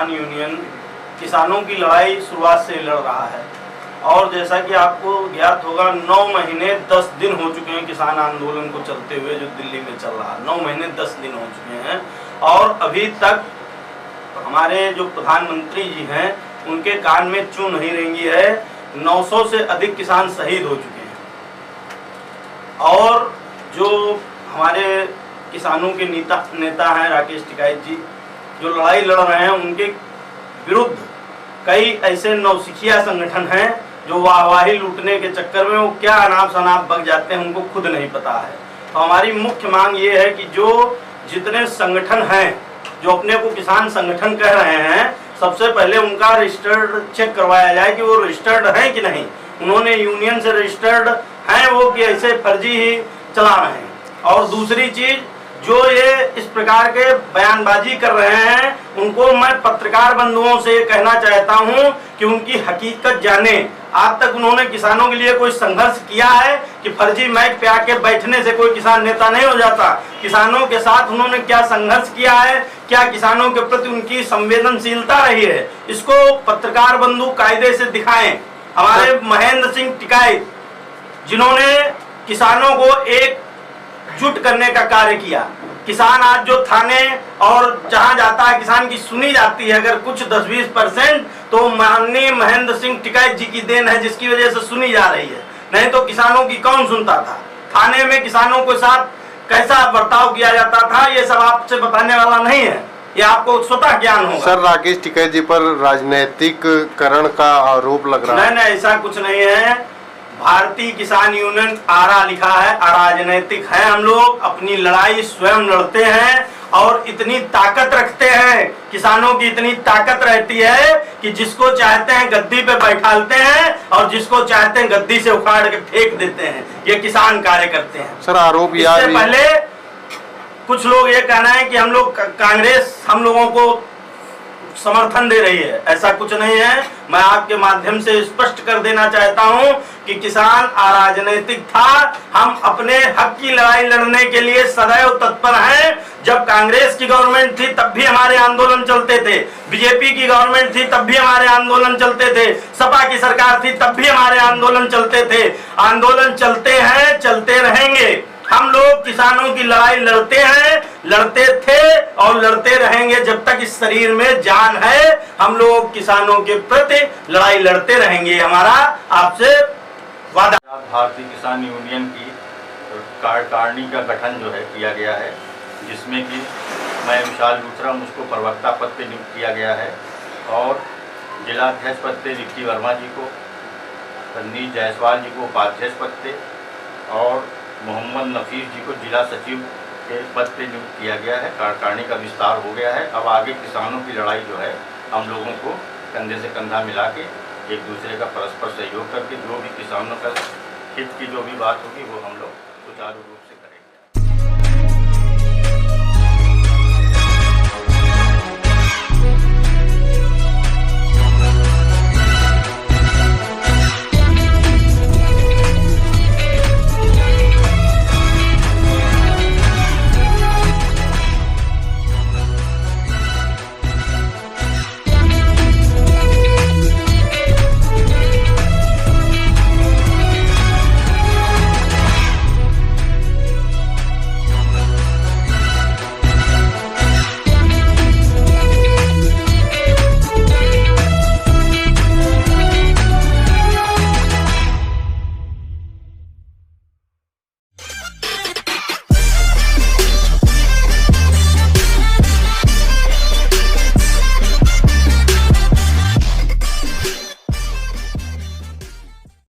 किसान यूनियन किसानों की लड़ाई शुरुआत से लड़ रहा है और जैसा कि आपको ज्ञात होगा 9 महीने 10 दिन हो चुके हैं किसान आंदोलन को चलते हुए जो दिल्ली में चल रहा है। 9 महीने 10 दिन हो चुके हैं और अभी तक हमारे जो प्रधानमंत्री जी हैं उनके कान में चूं नहीं रेंगी है। 900 से अधिक किसान शहीद हो चुके हैं और जो हमारे किसानों के नेता हैं राकेश टिकैत जी जो लड़ाई लड़ रहे हैं उनके विरुद्ध कई ऐसे नौसिखिया संगठन हैं जो वाहवाही लूटने के चक्कर में वो क्या अनाप शनाप बक जाते हैं उनको खुद नहीं पता है। तो हमारी मुख्य मांग ये है कि जो जितने संगठन हैं जो अपने को किसान संगठन कह रहे हैं सबसे पहले उनका रजिस्टर्ड चेक करवाया जाए कि वो रजिस्टर्ड हैं कि नहीं, उन्होंने यूनियन से रजिस्टर्ड हैं वो कि ऐसे फर्जी ही चला रहे हैं। और दूसरी चीज जो ये इस प्रकार के बयानबाजी कर रहे हैं उनको मैं पत्रकार बंधुओं से कहना चाहता हूं कि उनकी हकीकत जाने। आज तक उन्होंने किसानों के लिए कोई संघर्ष किया है कि फर्जी माइक पे आके बैठने से कोई किसान नेता नहीं हो जाता। किसानों के साथ उन्होंने क्या संघर्ष किया है, क्या किसानों के प्रति उनकी संवेदनशीलता रही है, इसको पत्रकार बंधु कायदे से दिखाएं। हमारे महेंद्र सिंह टिकैत जिन्होंने किसानों को एकजुट करने का कार्य किया, किसान आज जो थाने और जहां जाता है किसान की सुनी जाती है अगर कुछ 10-20% तो माननीय महेंद्र सिंह टिकैत जी की देन है जिसकी वजह से सुनी जा रही है, नहीं तो किसानों की कौन सुनता था। थाने में किसानों के साथ कैसा बर्ताव किया जाता था ये सब आपसे बताने वाला नहीं है, ये आपको स्वतः ज्ञान होगा। सर राकेश टिकैत जी पर राजनीतिकरण का आरोप लग रहा है। नहीं, ऐसा कुछ नहीं है। भारतीय किसान यूनियन आरा लिखा है, अराजनैतिक है। हम लोग अपनी लड़ाई स्वयं लड़ते हैं और इतनी ताकत रखते हैं, किसानों की इतनी ताकत रहती है कि जिसको चाहते हैं गद्दी पे बैठालते हैं और जिसको चाहते हैं गद्दी से उखाड़ के फेंक देते हैं। ये किसान कार्य करते हैं। सर आरोप इससे पहले कुछ लोग ये कहना है कि हम लोग कांग्रेस हम लोगों को समर्थन दे रही है, ऐसा कुछ नहीं है। मैं आपके माध्यम से स्पष्ट कर देना चाहता हूं कि किसान अराजनैतिक था। हम अपने हक की लड़ाई लड़ने के लिए सदैव तत्पर हैं। जब कांग्रेस की गवर्नमेंट थी तब भी हमारे आंदोलन चलते थे, बीजेपी की गवर्नमेंट थी तब भी हमारे आंदोलन चलते थे, सपा की सरकार थी तब भी हमारे आंदोलन चलते थे। आंदोलन चलते हैं, चलते रहेंगे। हम लोग किसानों की लड़ाई लड़ते हैं, लड़ते थे और लड़ते रहेंगे जब तक इस शरीर में जान है। हम लोग किसानों के प्रति लड़ाई लड़ते रहेंगे, हमारा आपसे वादा। भारतीय किसान यूनियन की कार्यकारिणी का गठन जो है किया गया है, जिसमें कि मैं विशाल लूथरा मुझको प्रवक्ता पद पे नियुक्त किया गया है और जिलाध्यक्ष पद पे विक्की वर्मा जी को, रंजीत जायसवाल जी को उपाध्यक्ष पद पे और मोहम्मद नफीस जी को जिला सचिव के पद पे नियुक्त किया गया है। कार्यकारिणी का विस्तार हो गया है। अब आगे किसानों की लड़ाई जो है हम लोगों को कंधे से कंधा मिला के एक दूसरे का परस्पर सहयोग करके जो भी किसानों का हित की जो भी बात होगी वो हम लोग सुचारू रूप से करें।